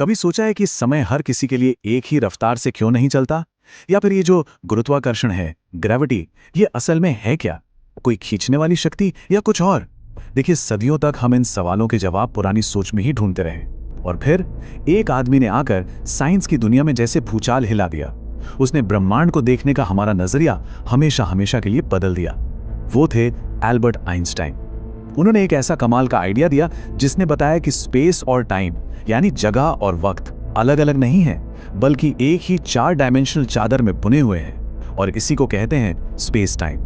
कभी सोचा है कि समय हर किसी के लिए एक ही रफ्तार से क्यों नहीं चलता? या फिर ये जो गुरुत्वाकर्षण है, ग्रेविटी, ये असल में है क्या? कोई खींचने वाली शक्ति या कुछ और? देखिए, सदियों तक हम इन सवालों के जवाब पुरानी सोच में ही ढूंढते रहे, और फिर एक आदमी ने आकर साइंस की दुनिया में जैसे भूचाल हिला दिया। उसने ब्रह्मांड को देखने का हमारा नजरिया हमेशा हमेशा के लिए बदल दिया। वो थे एल्बर्ट आइंस्टाइन। उन्होंने एक ऐसा कमाल का आइडिया दिया जिसने बताया कि स्पेस और टाइम, यानी जगह और वक्त, अलग अलग नहीं है, बल्कि एक ही 4 डायमेंशनल चादर में बुने हुए हैं, और इसी को कहते हैं स्पेस टाइम।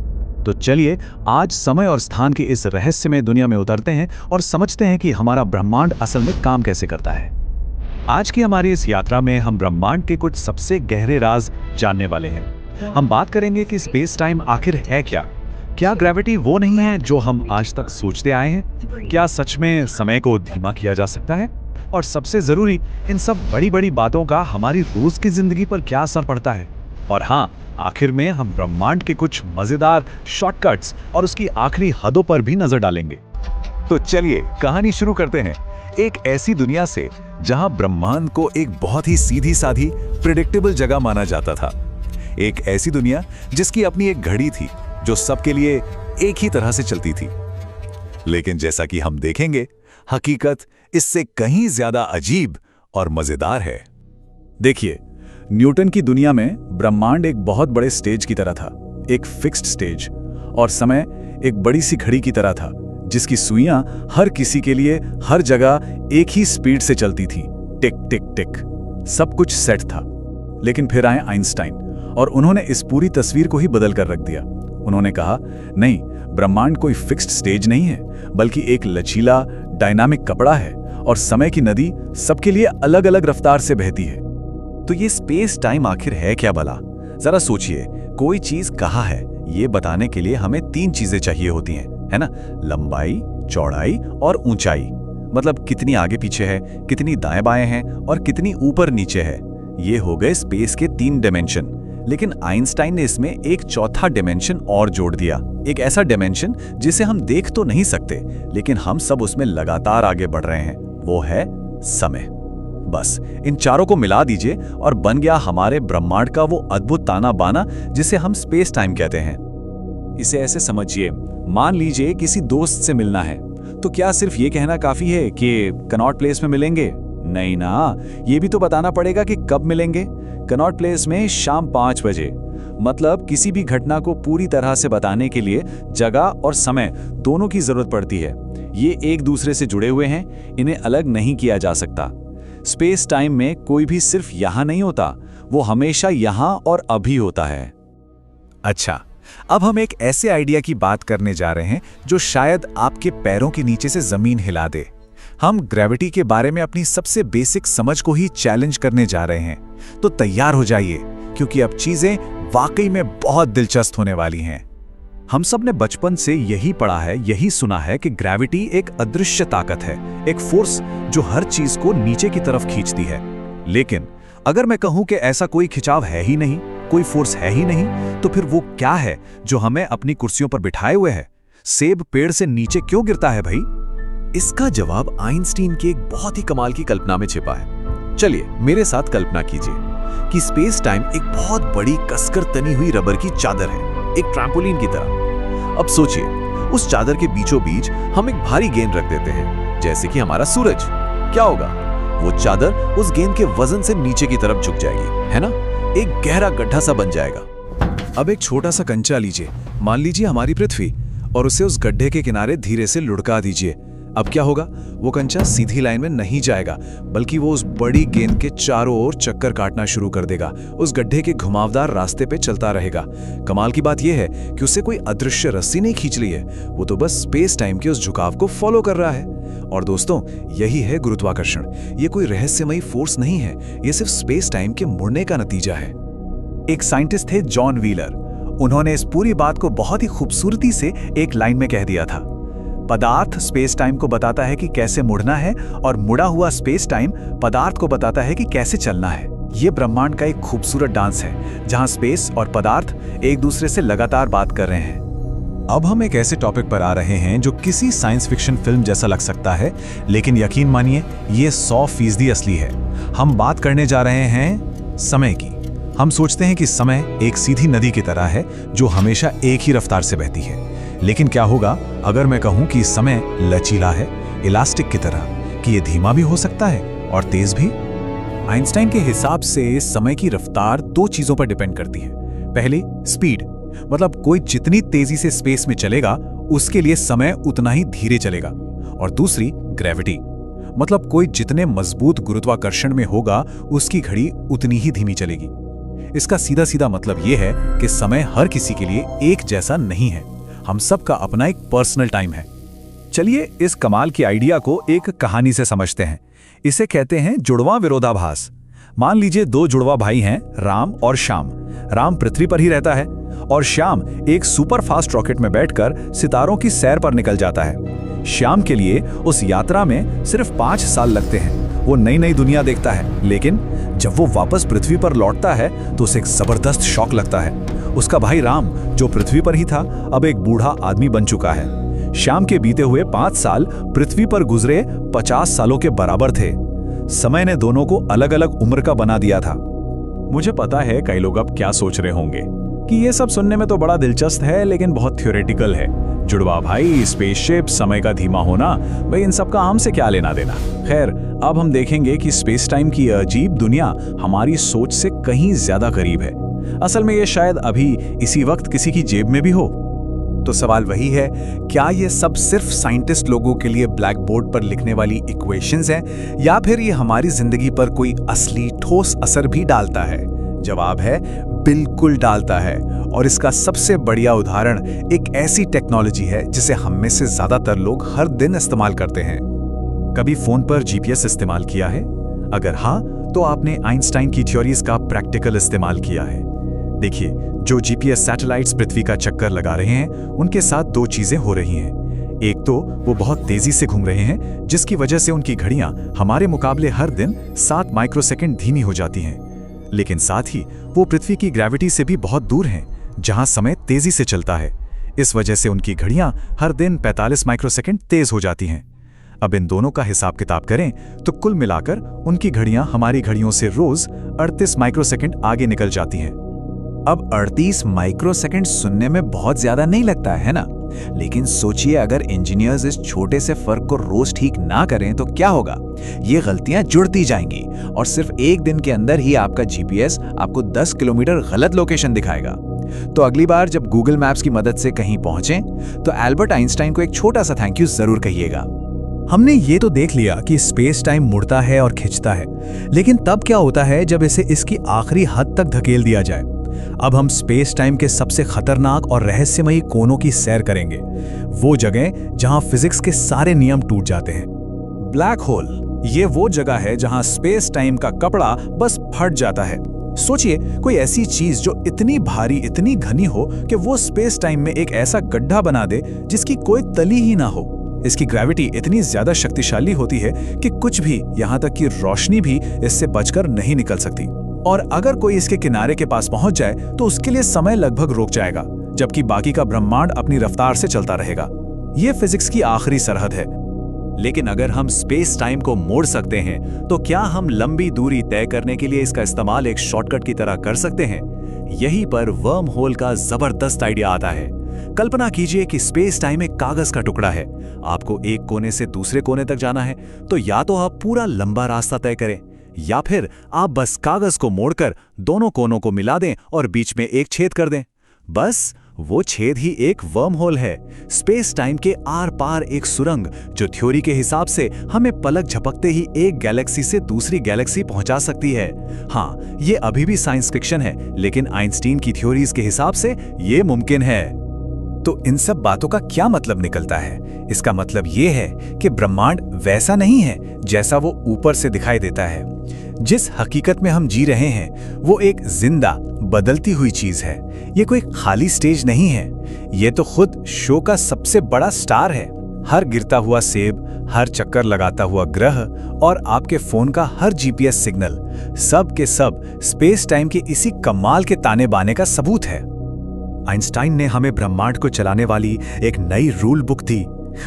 तो चलिए आज समय और स्थान की इस रहस्यमय दुनिया में उतरते हैं और समझते हैं कि हमारा ब्रह्मांड असल में काम कैसे करता है। आज की हमारी इस यात्रा में हम ब्रह्मांड के कुछ सबसे गहरे राज जानने वाले हैं। हम बात करेंगे कि स्पेस टाइम आखिर है क्या? क्या ग्रेविटी वो नहीं है जो हम आज तक सोचते आए हैं? क्या सच में समय को धीमा किया जा सकता है? और सबसे जरूरी, इन सब बड़ी बड़ी बातों का हमारी रोज की जिंदगी पर क्या असर पड़ता है? और हाँ, आखिर में हम ब्रह्मांड के कुछ मजेदार शॉर्टकट्स और उसकी आखिरी हदों पर भी नजर डालेंगे। तो चलिए कहानी शुरू करते हैं, एक ऐसी दुनिया से जहां ब्रह्मांड को एक बहुत ही सीधी साधी प्रिडिक्टेबल जगह माना जाता था। एक ऐसी दुनिया जिसकी अपनी एक घड़ी थी जो सबके लिए एक ही तरह से चलती थी। लेकिन जैसा कि हम देखेंगे, हकीकत इससे कहीं ज्यादा अजीब और मजेदार है। देखिए, न्यूटन की दुनिया में ब्रह्मांड एक बहुत बड़े स्टेज की तरह था, एक फिक्स्ड स्टेज, और समय एक बड़ी सी घड़ी की तरह था जिसकी सुइयां हर किसी के लिए हर जगह एक ही स्पीड से चलती थी, टिक टिक टिक। सब कुछ सेट था। लेकिन फिर आए आइंस्टाइन और उन्होंने इस पूरी तस्वीर को ही बदल कर रख दिया। उन्होंने कहा, नहीं, ब्रह्मांड कोई फिक्स्ड स्टेज नहीं है, बल्कि एक लचीला डायनामिक कपड़ा है, और समय की नदी सबके लिए अलग अलग रफ्तार से बहती है। तो ये स्पेस टाइम आखिर है क्या भला? जरा सोचिए, कोई चीज कहाँ है ये बताने के लिए हमें 3 चीजें चाहिए होती हैं, है ना? लंबाई, चौड़ाई और ऊंचाई। मतलब कितनी आगे पीछे है, कितनी दाएं बाएं है और कितनी ऊपर नीचे है। ये हो गए स्पेस के 3 डायमेंशन। लेकिन आइंस्टाइन ने इसमें एक चौथा डायमेंशन और जोड़ दिया, एक ऐसा डायमेंशन जिसे हम देख तो नहीं सकते, लेकिन हम सब उसमें लगातार आगे बढ़ रहे हैं। वो है समय। बस इन चारों को मिला दीजिए और बन गया हमारे ब्रह्मांड का वो अद्भुत ताना बाना जिसे हम स्पेस टाइम कहते हैं। इसे ऐसे समझिए, मान लीजिए किसी दोस्त से मिलना है, तो क्या सिर्फ ये कहना काफी है कि कनॉट प्लेस में मिलेंगे? नहीं ना, ये भी तो बताना पड़ेगा कि कब मिलेंगे। कनॉट प्लेस में शाम 5 बजे। मतलब किसी भी घटना को पूरी तरह से बताने के लिए जगह और समय दोनों की जरूरत पड़ती है। ये एक दूसरे से जुड़े हुए हैं, इन्हें अलग नहीं किया जा सकता। स्पेस टाइम में कोई भी सिर्फ यहां नहीं होता, वो हमेशा यहां और अभी होता है। अच्छा, अब हम एक ऐसे आइडिया की बात करने जा रहे हैं जो शायद आपके पैरों के नीचे से जमीन हिला दे। हम ग्रेविटी के बारे में अपनी सबसे बेसिक समझ को ही चैलेंज करने जा रहे हैं। तो तैयार हो जाइए, क्योंकि अब चीजें वाकई में बहुत दिलचस्प होने वाली हैं। हम सब ने बचपन से यही पढ़ा है, यही सुना है कि ग्रेविटी एक अदृश्य ताकत है, एक फोर्स जो हर चीज को नीचे की तरफ खींचती है। लेकिन अगर मैं कहूं कि ऐसा कोई खिंचाव है ही नहीं, कोई फोर्स है ही नहीं, तो फिर वो क्या है जो हमें अपनी कुर्सियों पर बिठाए हुए है? सेब पेड़ से नीचे क्यों गिरता है भाई? इसका जवाब आइंस्टीन की एक बहुत ही कमाल की कल्पना में छिपा है। चलिए मेरे साथ कल्पना कीजिए कि स्पेस टाइम एक बहुत बड़ी कसकर तनी हुई रबर की चादर है, एक ट्रैम्पोलिन की तरह। अब सोचिए, उस चादर के बीचों बीच हम एक भारी गेंद रख देते हैं, जैसे कि हमारा सूरज। क्या होगा? वो चादर उस गेंद के वजन से नीचे की तरफ झुक जाएगी, है ना? एक गहरा गड्ढा सा बन जाएगा। अब एक छोटा सा कंचा लीजिए, मान लीजिए हमारी पृथ्वी, और उसे उस गड्ढे के किनारे धीरे से लुढ़का दीजिए। अब क्या होगा? वो कंचा सीधी लाइन में नहीं जाएगा, बल्कि वो उस बड़ी गेंद के चारों ओर चक्कर काटना शुरू कर देगा, उस गड्ढे के घुमावदार रास्ते पे चलता रहेगा। कमाल की बात यह है कि उसे कोई अदृश्य रस्सी नहीं खींच ली है, वो तो बस स्पेस टाइम के उस झुकाव को फॉलो कर रहा है। और दोस्तों, यही है गुरुत्वाकर्षण। ये कोई रहस्यमयी फोर्स नहीं है, ये सिर्फ स्पेस टाइम के मुड़ने का नतीजा है। एक साइंटिस्ट थे जॉन व्हीलर, उन्होंने इस पूरी बात को बहुत ही खूबसूरती से एक लाइन में कह दिया था, पदार्थ स्पेस टाइम को बताता है कि कैसे मुड़ना है, और मुड़ा हुआ स्पेस टाइम पदार्थ को बताता है कि कैसे चलना है। ये ब्रह्मांड का एक खूबसूरत डांस है, जहां स्पेस और पदार्थ एक दूसरे से लगातार बात कर रहे हैं। अब हम एक ऐसे टॉपिक पर आ रहे हैं जो किसी साइंस फिक्शन फिल्म जैसा लग सकता है, लेकिन यकीन मानिए ये 100% असली है। हम बात करने जा रहे हैं समय की। हम सोचते हैं कि समय एक सीधी नदी की तरह है जो हमेशा एक ही रफ्तार से बहती है, लेकिन क्या होगा अगर मैं कहूं कि समय लचीला है, इलास्टिक की तरह, कि ये धीमा भी हो सकता है और तेज भी। आइंस्टाइन के हिसाब से समय की रफ्तार दो चीजों पर डिपेंड करती है। पहली, स्पीड, मतलब कोई जितनी तेजी से स्पेस में चलेगा उसके लिए समय उतना ही धीरे चलेगा। और दूसरी, ग्रेविटी, मतलब कोई जितने मजबूत गुरुत्वाकर्षण में होगा उसकी घड़ी उतनी ही धीमी चलेगी। इसका सीधा सीधा मतलब यह है कि समय हर किसी के लिए एक जैसा नहीं है। हम सबका अपना एक पर्सनल टाइम है। चलिए इस कमाल की आइडिया को एक कहानी से समझते हैं। इसे कहते हैं जुड़वां विरोधाभास। मान लीजिए दो जुड़वा भाई हैं, राम और श्याम। राम पृथ्वी पर ही रहता है और श्याम एक सुपर फास्ट रॉकेट में बैठकर सितारों की सैर पर निकल जाता है। श्याम के लिए उस यात्रा में सिर्फ 5 साल लगते हैं। वो नई नई दुनिया देखता है, लेकिन जब वो वापस पृथ्वी पर लौटता है तो उसे एक जबरदस्त शॉक लगता है। उसका भाई राम, जो पृथ्वी पर ही था, अब एक बूढ़ा आदमी बन चुका है। श्याम के बीते हुए 5 साल पृथ्वी पर गुजरे 50 सालों के बराबर थे। समय ने दोनों को अलग अलग उम्र का बना दिया था। मुझे पता है कई लोग अब क्या सोच रहे होंगे कि ये सब सुनने में तो बड़ा दिलचस्प है, लेकिन बहुत थ्योरेटिकल है। जुड़वा भाई, स्पेसशिप, समय का धीमा होना, भाई इन सब का हमसे क्या लेना देना। खैर, अब हम देखेंगे कि स्पेस टाइम की अजीब दुनिया हमारी सोच से कहीं ज्यादा करीब है। असल में ये शायद अभी इसी वक्त किसी की जेब में भी हो। तो सवाल वही है, क्या ये सब सिर्फ साइंटिस्ट लोगों के लिए ब्लैक बोर्ड पर लिखने वाली इक्वेशंस हैं, या फिर ये हमारी जिंदगी पर कोई असली ठोस असर भी डालता है? जवाब है बिल्कुल डालता है। और इसका सबसे बढ़िया उदाहरण एक ऐसी टेक्नोलॉजी है जिसे हम में से ज्यादातर लोग हर दिन इस्तेमाल करते हैं। कभी फोन पर जीपीएस इस्तेमाल किया है? अगर हाँ, तो आपने आइंस्टाइन की थ्योरीज का प्रैक्टिकल इस्तेमाल किया है। देखिए, जो जीपीएस सैटेलाइट्स पृथ्वी का चक्कर लगा रहे हैं, उनके साथ दो चीजें हो रही हैं। एक तो वो बहुत तेजी से घूम रहे हैं, जिसकी वजह से उनकी घड़ियां हमारे मुकाबले हर दिन 7 माइक्रोसेकंड धीमी हो जाती हैं। लेकिन साथ ही वो पृथ्वी की ग्रेविटी से भी बहुत दूर हैं, जहां समय तेजी से चलता है। इस वजह से उनकी घड़ियां हर दिन 45 माइक्रोसेकंड तेज हो जाती हैं। अब इन दोनों का हिसाब किताब करें तो कुल मिलाकर उनकी घड़ियां हमारी घड़ियों से रोज 38 माइक्रोसेकंड आगे निकल जाती हैं। अब 38 माइक्रोसेकंड सुनने में बहुत ज्यादा नहीं लगता है ना? लेकिन सोचिए, अगर इंजीनियर्स इस छोटे से फर्क को रोज ठीक ना करें तो क्या होगा? ये गलतियां जुड़ती जाएंगी और सिर्फ एक दिन के अंदर ही आपका जीपीएस आपको 10 किलोमीटर गलत लोकेशन दिखाएगा। तो अगली बार जब गूगल मैप्स की मदद से कहीं पहुंचें तो एल्बर्ट आइंस्टाइन को एक छोटा सा थैंक यू जरूर कहिएगा। हमने ये तो देख लिया कि स्पेस टाइम मुड़ता है और खिंचता है, लेकिन तब क्या होता है जब इसे इसकी आखिरी हद तक धकेल दिया जाए? अब हम स्पेस टाइम के सबसे खतरनाक और रहस्यमयी कोनों की सैर करेंगे, वो जगह जहां फिजिक्स के सारे नियम टूट जाते हैं। ब्लैक होल, ये वो जगह है जहां स्पेस टाइम का कपड़ा बस फट जाता है। सोचिए, कोई ऐसी चीज जो इतनी भारी, इतनी घनी हो कि वो स्पेस टाइम में एक ऐसा गड्ढा बना दे जिसकी कोई तली ही ना हो। इसकी ग्रेविटी इतनी ज्यादा शक्तिशाली होती है कि कुछ भी, यहां तक कि रोशनी भी इससे बचकर नहीं निकल सकती। और अगर कोई इसके किनारे के पास पहुंच जाए तो उसके लिए समय लगभग रुक जाएगा, जबकि बाकी का ब्रह्मांड अपनी रफ्तार से चलता रहेगा। यह फिजिक्स की आखिरी सरहद है। लेकिन अगर हम स्पेस टाइम को मोड़ सकते हैं तो क्या हम लंबी दूरी तय करने के लिए इसका इस्तेमाल एक शॉर्टकट की तरह कर सकते हैं? यहीं पर वर्म होल का जबरदस्त आइडिया आता है। कल्पना कीजिए कि स्पेस टाइम एक कागज का टुकड़ा है। आपको एक कोने से दूसरे कोने तक जाना है, तो या तो आप पूरा लंबा रास्ता तय करें, या फिर आप बस कागज को मोड़कर दोनों कोनों को मिला दें और बीच में एक छेद कर दें। बस वो छेद ही एक वर्म होल है, स्पेस टाइम के आर पार एक सुरंग, जो थ्योरी के हिसाब से हमें पलक झपकते ही एक गैलेक्सी से दूसरी गैलेक्सी पहुंचा सकती है। हाँ, ये अभी भी साइंस फिक्शन है, लेकिन आइंस्टीन की थ्योरीज के हिसाब से ये मुमकिन है। तो इन सब बातों का क्या मतलब निकलता है? इसका मतलब ये है कि ब्रह्मांड वैसा नहीं है जैसा वो ऊपर से दिखाई देता है। जिस हकीकत में हम जी रहे हैं वो एक जिंदा, बदलती हुई चीज है। ये कोई खाली स्टेज नहीं है, ये तो खुद शो का सबसे बड़ा स्टार है। हर गिरता हुआ सेब, हर चक्कर लगाता हुआ ग्रह और आपके फोन का हर जीपीएस सिग्नल, सब के सब स्पेस टाइम के इसी कमाल के ताने बाने का सबूत है। आइंस्टाइन ने हमें ब्रह्मांड को चलाने वाली एक नई रूल बुक दी।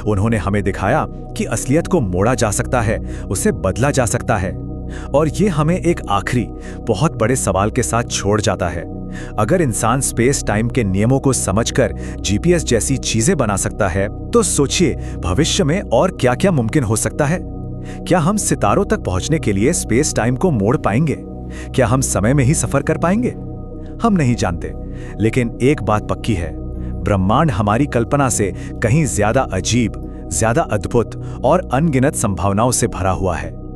उन्होंने हमें दिखाया कि असलियत को मोड़ा जा सकता है, उसे बदला जा सकता है। और ये हमें एक आखिरी बहुत बड़े सवाल के साथ छोड़ जाता है। अगर इंसान स्पेस टाइम के नियमों को समझकर जीपीएस जैसी चीजें बना सकता है, तो सोचिए भविष्य में और क्या-क्या मुमकिन हो सकता है। क्या हम सितारों तक पहुंचने के लिए स्पेस टाइम को मोड़ पाएंगे? क्या हम समय में ही सफर कर पाएंगे? हम नहीं जानते, लेकिन एक बात पक्की है, ब्रह्मांड हमारी कल्पना से कहीं ज्यादा अजीब, ज्यादा अद्भुत और अनगिनत संभावनाओं से भरा हुआ है।